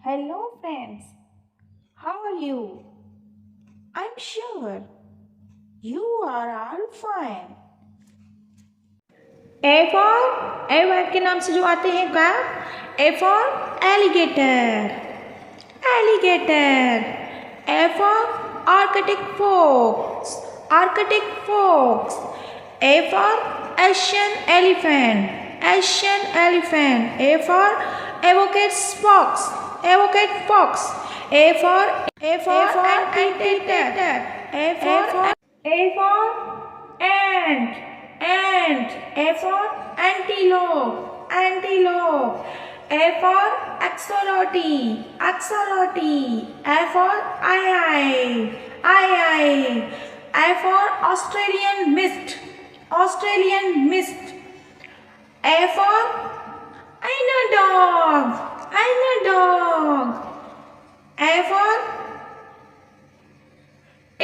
Hello friends, how are you? I'm sure you are all fine. A for A के नाम से जो आते हैं का A for alligator, alligator. A for Arctic fox, Arctic fox. A for Asian elephant, Asian elephant. A for avocado fox, avocado fox. A for anteater. A for ant, ant. A for antelope, antelope. A for axolotl, axolotl. A for eye. A for Australian mist, Australian mist. A for dog, dog. A for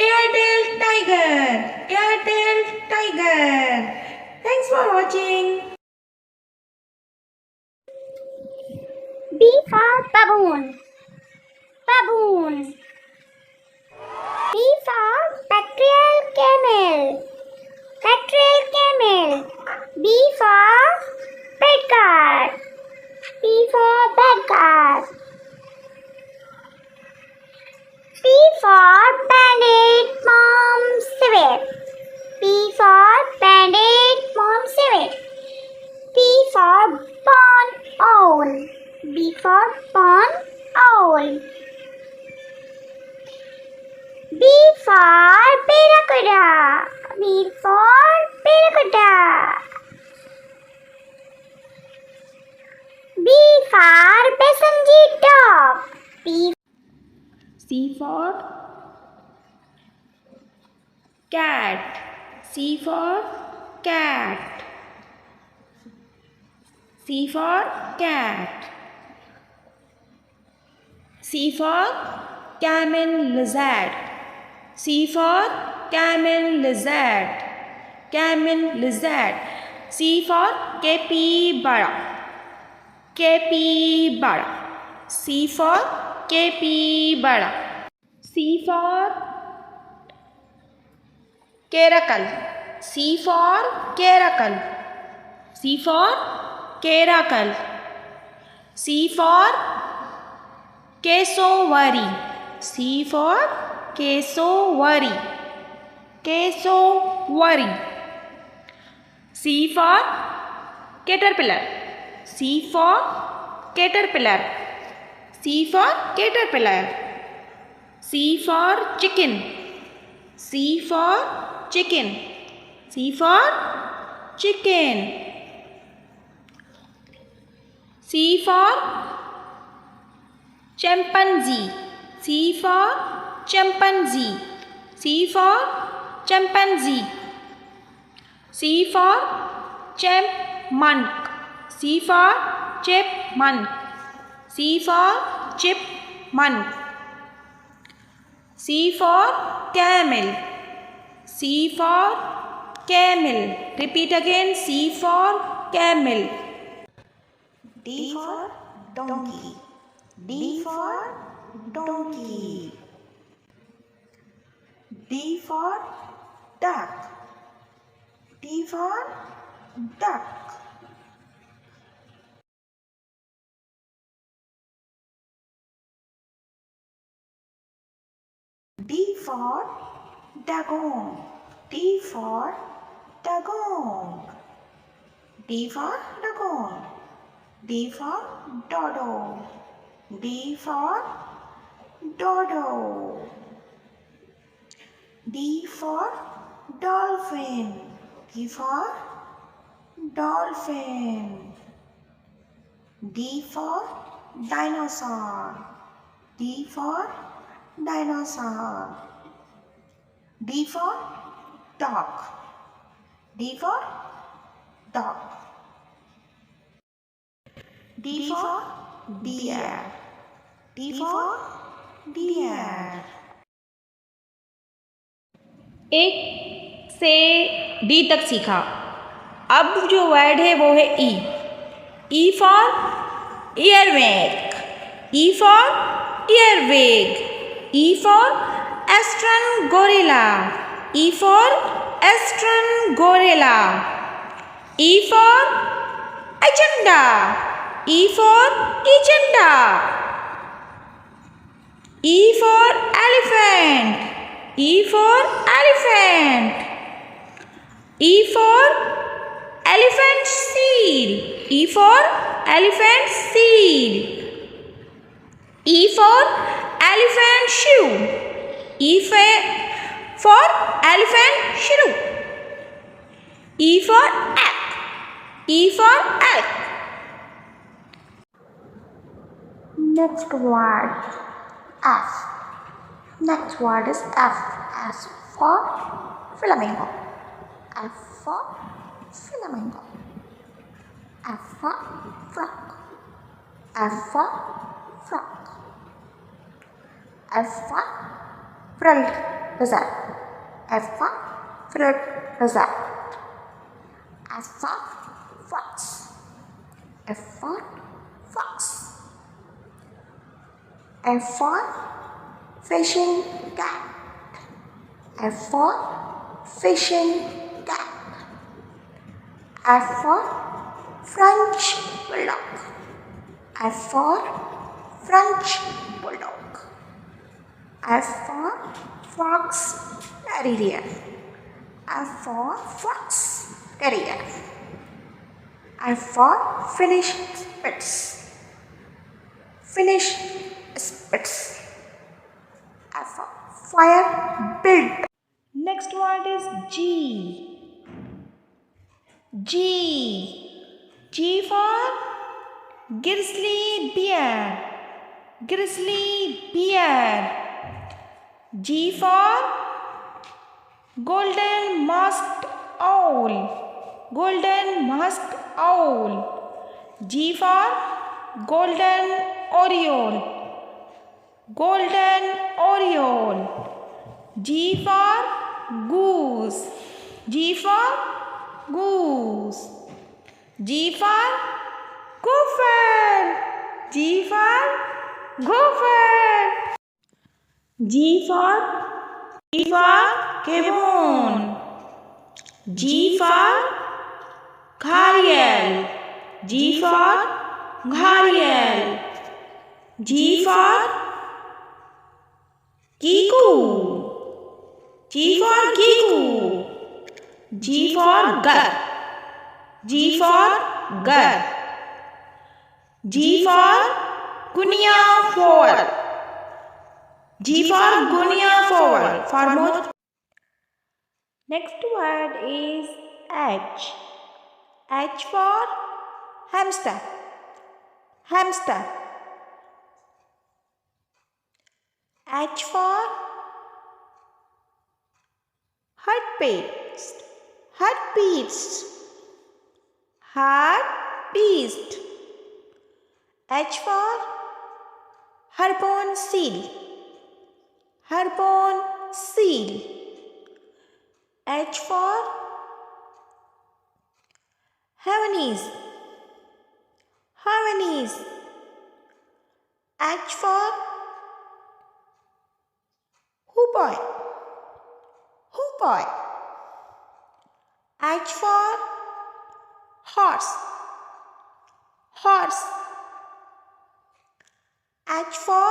air-tailed tiger, air-tailed tiger. Thanks for watching. B for baboon, baboon. B for bactrial camel, bactrial camel. B for bedguard, B for bedguard. B for banded mom civet, B for banded mom civet. B for barn owl, B for barn owl. B for barracuda, B for barracuda. B for passenger dog, B. C for cat, C for cat. C for cat. C for camel lizard, C for camel lizard, camel lizard. C for capybara, capybara. C for capybara. C for caracal, C for caracal, C for caracal. C for cassowary, C for cassowary, cassowary. C for caterpillar, C for caterpillar, C for caterpillar. C for chicken, C for chicken, C for chicken. C for chimpanzee, C for chimpanzee, C for chimpanzee. C for chipmunk, C for chipmunk, C for chipmunk. C for camel, C for camel. Repeat again, C for camel. D for donkey, D for donkey. D for duck, D for duck. D for dugong, D for dugong. D for dugong. D for dodo, D for dodo. D for dolphin, D for dolphin. D for dinosaur, D for dinosaur. D for dog, D for dog. D for deer, D for deer. एक से D तक सीखा। अब जो word है वो है E. E for earwig, E for earwig. E for Eastern gorilla. E for Eastern gorilla. E for agenda. E for agenda. E for elephant. E for elephant. E for elephant seal. E for elephant seal. E for elephant shoe. E for elephant shoe. E for elk. E for elk. Next word F. Next word is F. F for flamingo. F for flamingo. F for frog. F for frog. F for frilled lizard. F for frilled lizard. F for fox. F for fox. F for fishing cat. F for fishing cat. F for French bulldog. F for French bulldog. F for fox terrier. F for fox terrier. F for Finnish Spitz. Finnish Spitz. F for fire build. Next word is G. G. G for grizzly bear. Grizzly bear. G for golden masked owl. Golden masked owl. G for golden oriole. Golden oriole. G for goose. G for goose. G for gopher. G for gopher. G for gibbon. G for gharial. G for gharial. G for kiku. G for kiku. G for gur. G for gur. G for guinea fowl. G for guinea fowl. For more. Next word is H. H for hamster. Hamster. H for hartebeest. Hartebeest. Hartebeest. H for harpoon seal. Harpoon seal. H for Havanese. Havanese. H for hoopoe. Hoopoe. H for horse. Horse. H for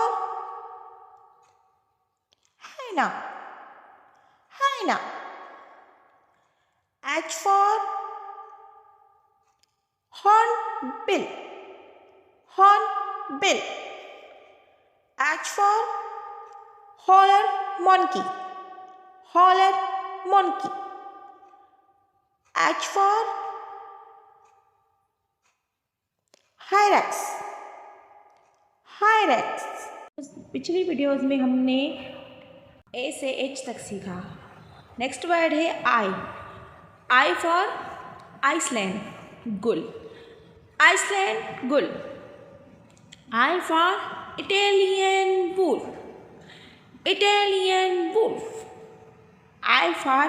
hyena. Hyena. H for hornbill. Hornbill. H for howler monkey. Howler monkey. H for hyrax. Hyrax. पिछली videos में हमने ए से H तक सीखा. Next word है I. I for Iceland. Gull. Iceland gull. I for Italian wolf. Italian wolf. I for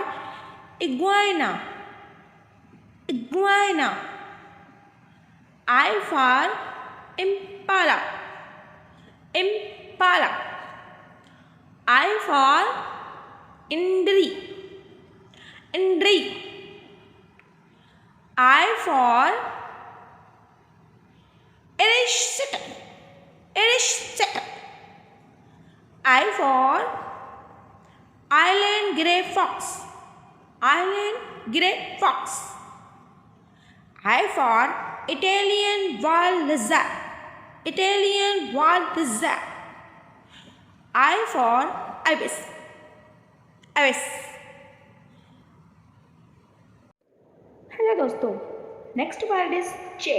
iguana. Iguana. I for impala. umbrella. I for Indri. Indri. I for Irish sitter. Irish sitter. I for Island grey fox. Island grey fox. I for Italian wall lizard. Italian wall lizard. I for ibis. Ibis. Hello दोस्तों. Next word is J.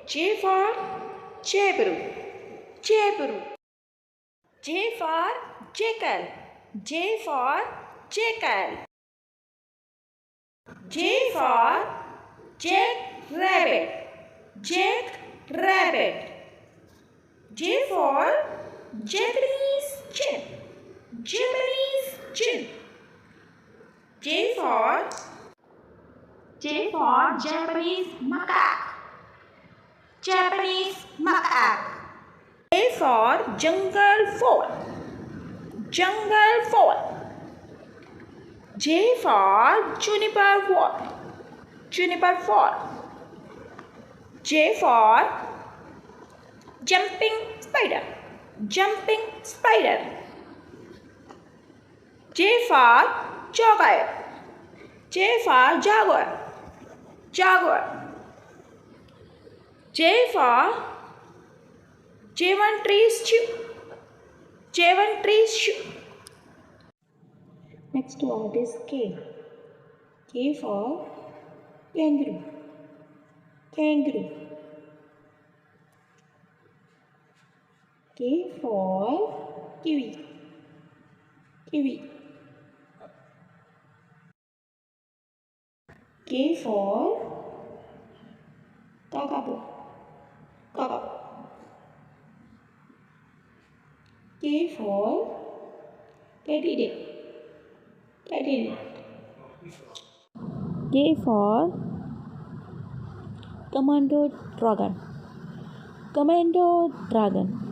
J for Jaipuru. Jaipuru. J for jackal. J for jackal. J for jackrabbit. Jackrabbit. J for Japanese chin. Japanese chin. J for Japanese macaque. Japanese macaque. J for jungle fowl. Jungle fowl. J for juniper fowl. Juniper fowl. J for jumping spider. Jumping spider. J for jaguar. J for jaguar. Jaguar. J for J1 tree stew. J1 tree stew. Next word is K. K for kangaroo. Kangaroo. K for kiwi. Kiwi. K for kakapo. Kakapo. K for katydid. Katydid. K for commando dragon. Commando dragon.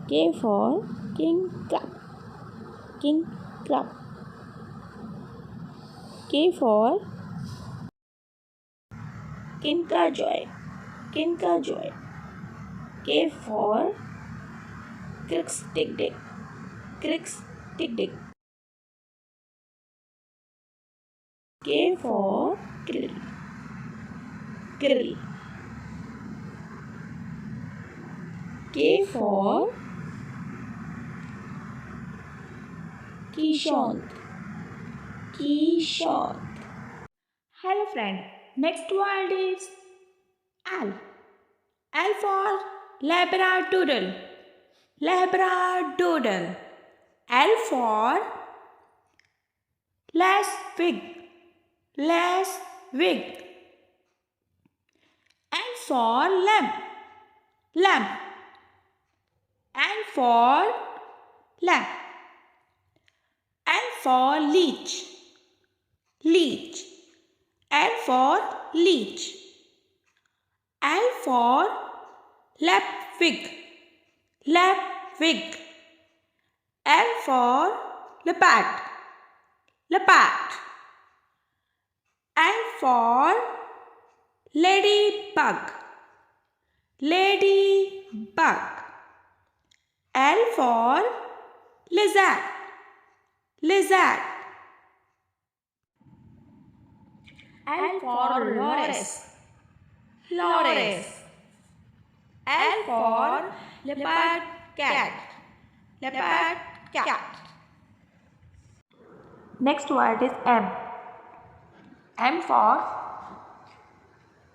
K for king crab. King crab. K for kinkajou. Kinkajou. K for crix dig dig. Crix dig dig. K for krill. Krill. K for Kishont. Kishont. Hello friend. Next word is L. L for Labradoodle. Labradoodle. L for Laswig. Laswig. L for lamb. Lamb. L for lamb. L for leech. Leech. L for leech. L for lapwing. Lapwing. L for leopard. Leopard. L for ladybug. Ladybug. L for lizard. Lizard. L for loris. Loris. L for leopard cat. Leopard cat. Next word is M. M for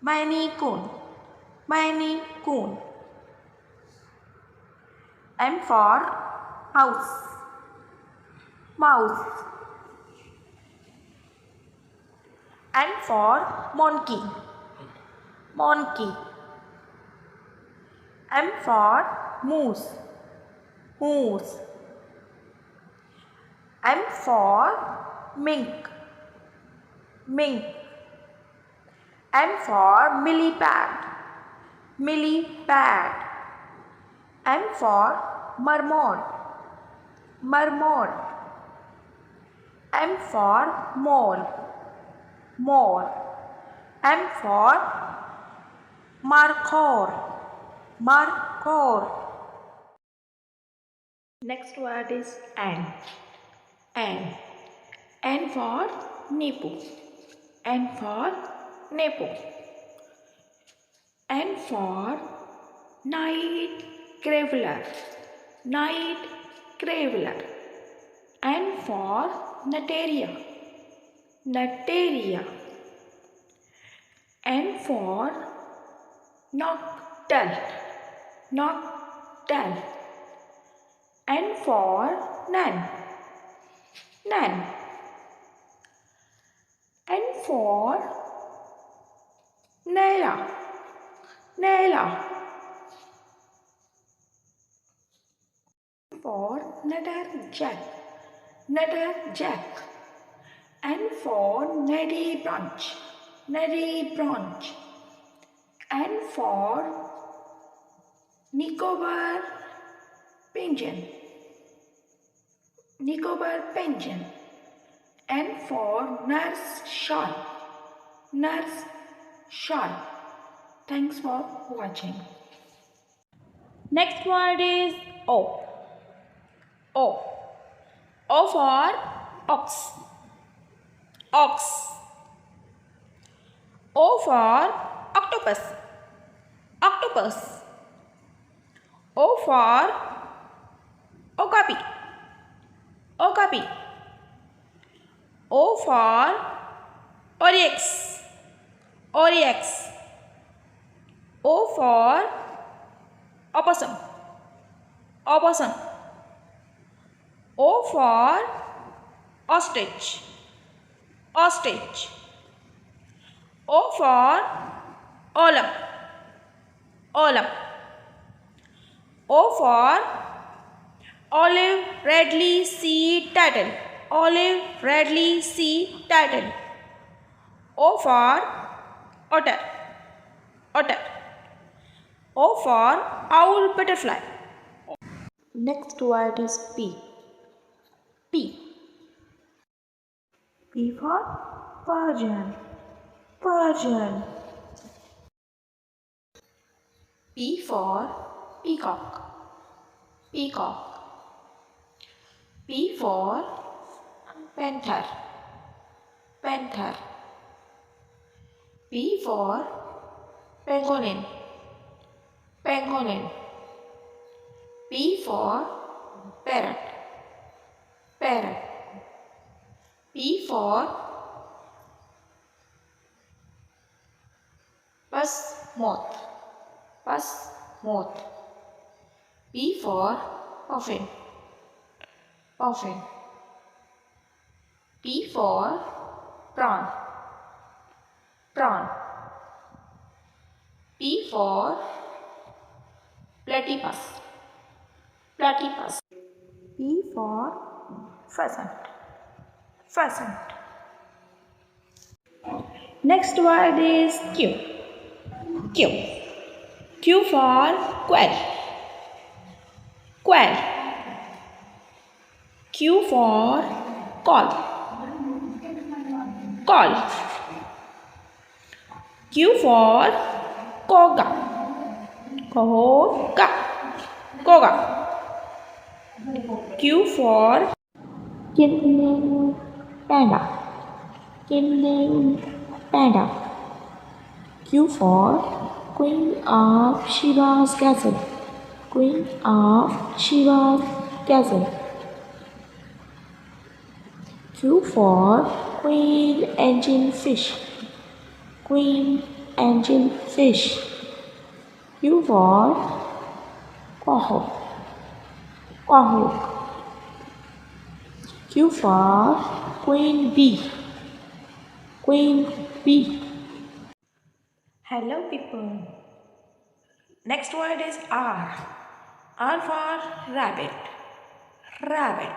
Maine Coon. Maine Coon. M for mouse. Mouse. M for monkey. Monkey. M for moose. Moose. M for mink. Mink. M for millipede. Millipede. M for marmot, marmot. M for mole, mole. M for markhor, markhor. Next word is N. N. N for Nepu. N for Nepu. N for night craveler. Night craveler. N for Nataria. Nataria. N for nocturnal. Nocturnal. N for nun. Nun. N for Naila. Naila. For Nutter Jack. Nutter Jack. N for Neddy Branch. Neddy Branch. N for Nicobar Pigeon. Nicobar Pigeon. N for Nurse Shawl. Nurse Shawl. Thanks for watching. Next word is O. O. O for ox. Ox. O for octopus. Octopus. O for okapi. Okapi. O for oryx. Oryx. O for opossum. Opossum. O for ostrich. Ostrich. O for olam. Olam. O for olive redly sea turtle. Olive redly sea turtle. O for otter. Otter. O for owl butterfly. Next word is P. P. P for Persian. Persian. P for peacock. Peacock. P for panther. Panther. P for pangolin. Pangolin. P for parrot. Parrot. P for bus moth. Bus moth. P for puffin. Puffin. P for prawn. Prawn. P for platypus. Platypus. P for pheasant. Pheasant. Next word is Q. Q. Q for quail. Quail. Q for call. Call. Q for koga. Koga. Koga. Q for kindling panda. Kindling panda. Q for Queen of Shiva's castle. Queen of Shiva's castle. Q for queen engine fish. Queen engine fish. Q for quahoe. Quahoe. Q for queen bee. Queen bee. Hello people. Next word is R. R for rabbit. Rabbit.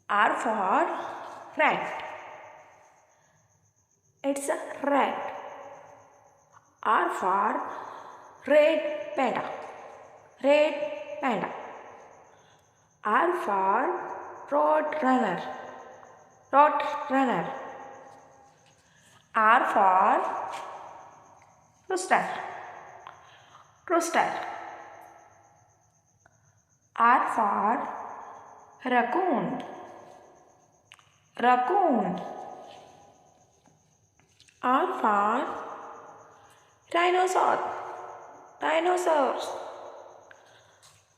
R for rat. It's a rat. R for red panda, red panda. R for road runner, road runner. R for rooster, rooster. R for raccoon, raccoon. R for dinosaur, dinosaurs.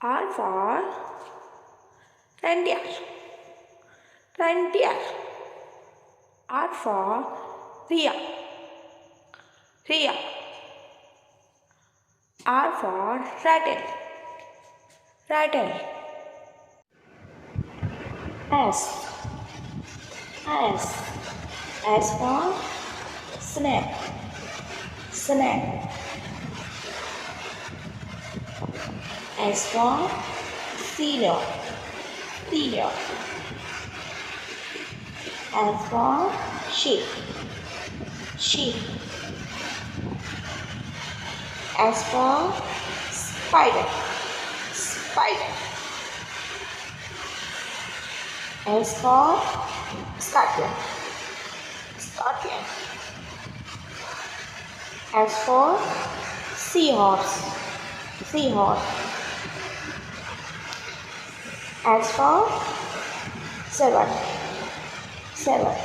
R for reindeer, reindeer. R for Ria, Ria. R for rattle, rattle. S, S. S for snake, snake. S for seal, seal. S for sheep, sheep. S for spider, spider. S for scorpion, scorpion. S for seahorse, seahorse. S for seven, seven.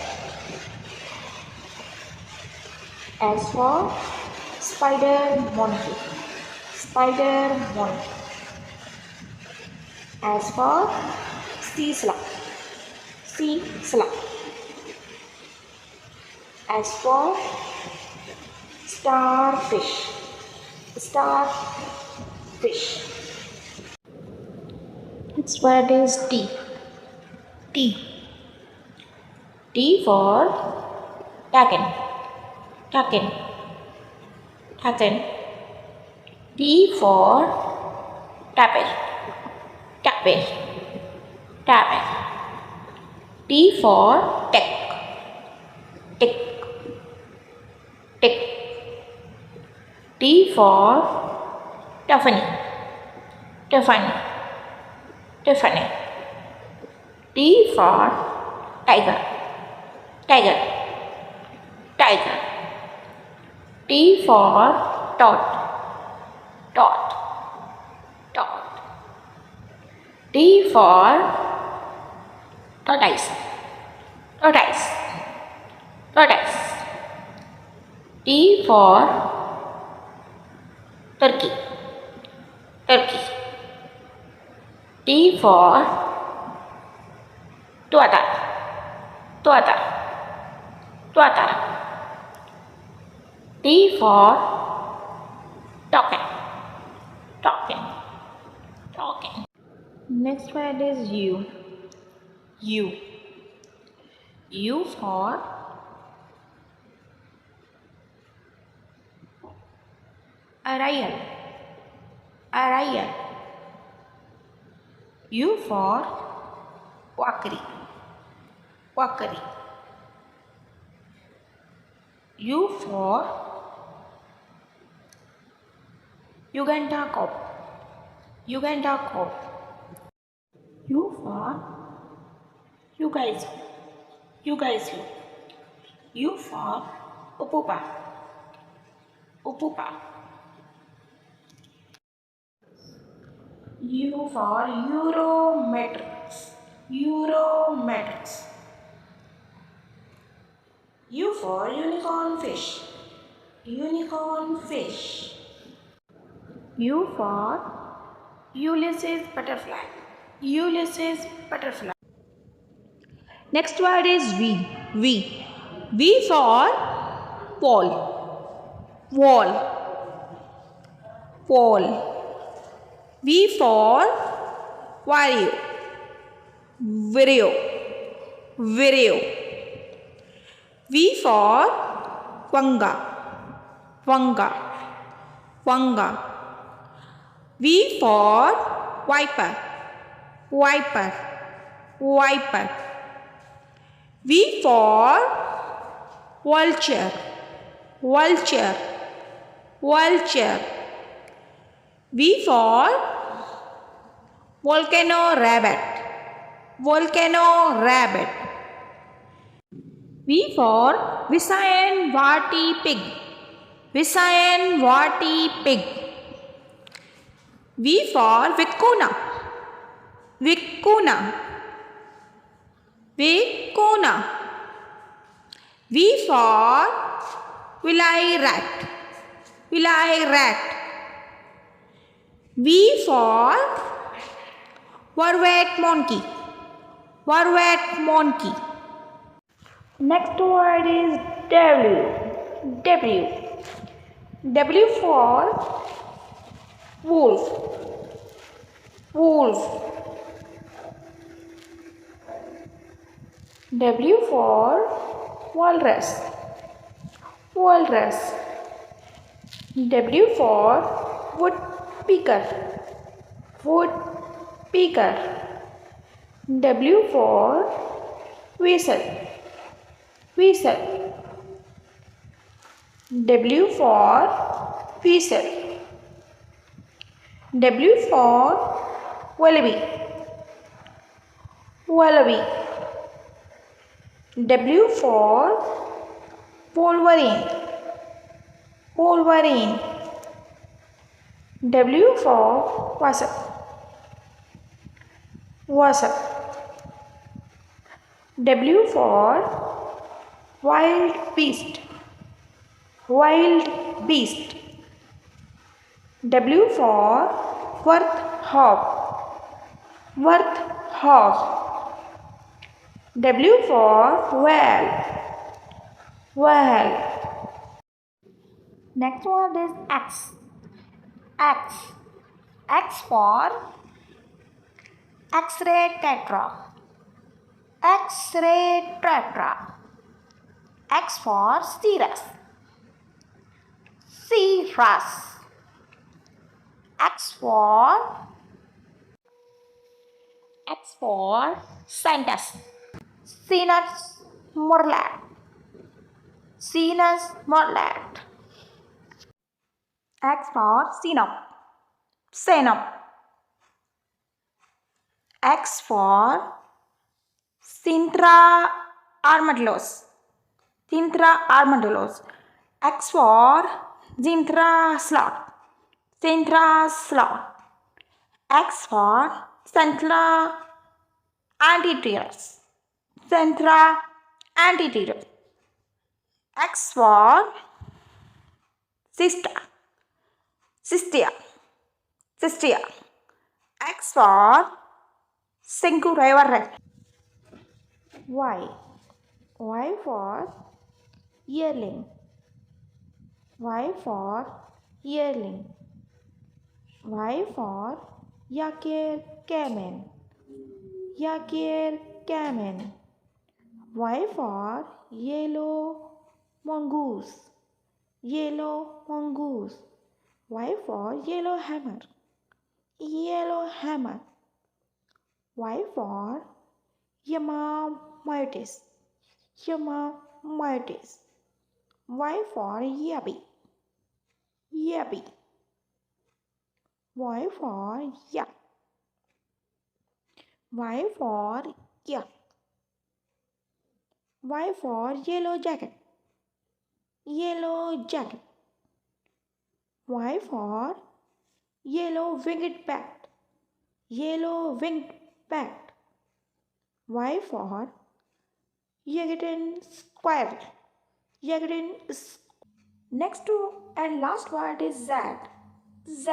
S for spider monkey, spider monkey. S for sea slug, sea slug. S for starfish, starfish. Next word is T. T. T for tacken, tacken, tacken. T for tapir, tapir, tapir. T for tick, tick, tick. T for Tiffany, Tiffany, Tiffany. T for tiger, tiger, tiger. T for tot, tot, tot. T for tortoise, tortoise, tortoise. T for turkey, turkey. T for tuatara, tuatara, tuatara. T for toucan, toucan, toucan. Next word is U. U. U for Ariel, Ariel. U for Wakari, Wakari. U for Uganda cob, Uganda cob. U for you guys, you guys. U for Upupa, Upupa. U for Eurometrics, Eurometrics. U for unicorn fish, unicorn fish. U for Ulysses butterfly, Ulysses butterfly. Next word is V. V. V for wall, wall, wall. V for video, video, video. V for Vanga, Vanga, Vanga. V for Viper, Viper, Viper. V for Vulture, Vulture, Vulture. V for volcano rabbit. Volcano rabbit. V for Visayan Vati pig. Visayan Vati pig. V for Vicuna. Vicuna. Vicuna. V for Vilai rat. Vilai rat. V for Vervet monkey. Vervet monkey. Next word is W. W. W for wolf. Wolf. W for walrus. Walrus. W for woodpecker. Woodpecker. W for whistle. Whistle. W for whistle. W for wallaby. Wallaby. W for wolverine. Wolverine. W for wasp. Wasp. W for wild beast. Wild beast. W for warthog. Warthog. W for whale. Whale. Next word is X. X. X for X-ray tetra. X-ray tetra. X for cirrus. Cirrus. X for Santas. Sinus Morlat. Sinus Morlat. X for Sinop. Sinop. X for Sintra armadillos. Sintra armadillos. X for Zintra sloth. Zintra sloth. X for Centra antiterus. Centra antiterus. X for Sistia. Sistia. Sistia. X for Syncurriver. Y. Y for yearling. Y for yearling. Y for Yakir Kamen. Yakir Kamen. Y for yellow mongoose. Yellow mongoose. Y for yellow hammer. Yellow hammer. Y for Yamamyotis. Yamamyotis. Y for Yabi. Yabi. Y for yak. Y for yak. Y for yellow jacket. Yellow jacket. Y for yellow winged bat. Yellow winged bat. Y for Yagatan squirrel. Yagatan. Next and last word is Z. Z.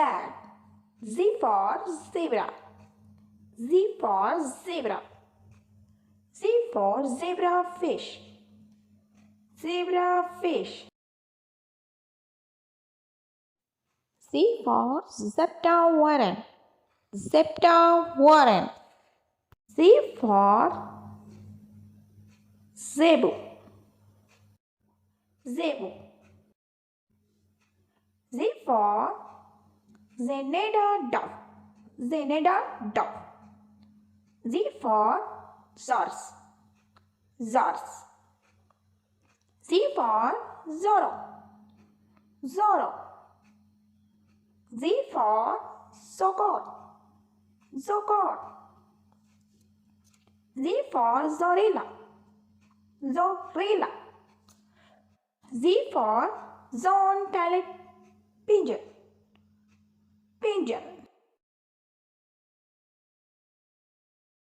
Z for zebra. Z for zebra. Z for zebra fish. Zebra fish. Z for zebra warren. Zebra warren. Z for zebu. Zebu. Z for Zeneda dove. Zeneda dove. Z for Zors. Zors. Z for Zorro. Zorro. Z for Zogot. Zogot. Z for Zorilla. Zorilla. Z for Zone Talent Pigeon. Pigeon.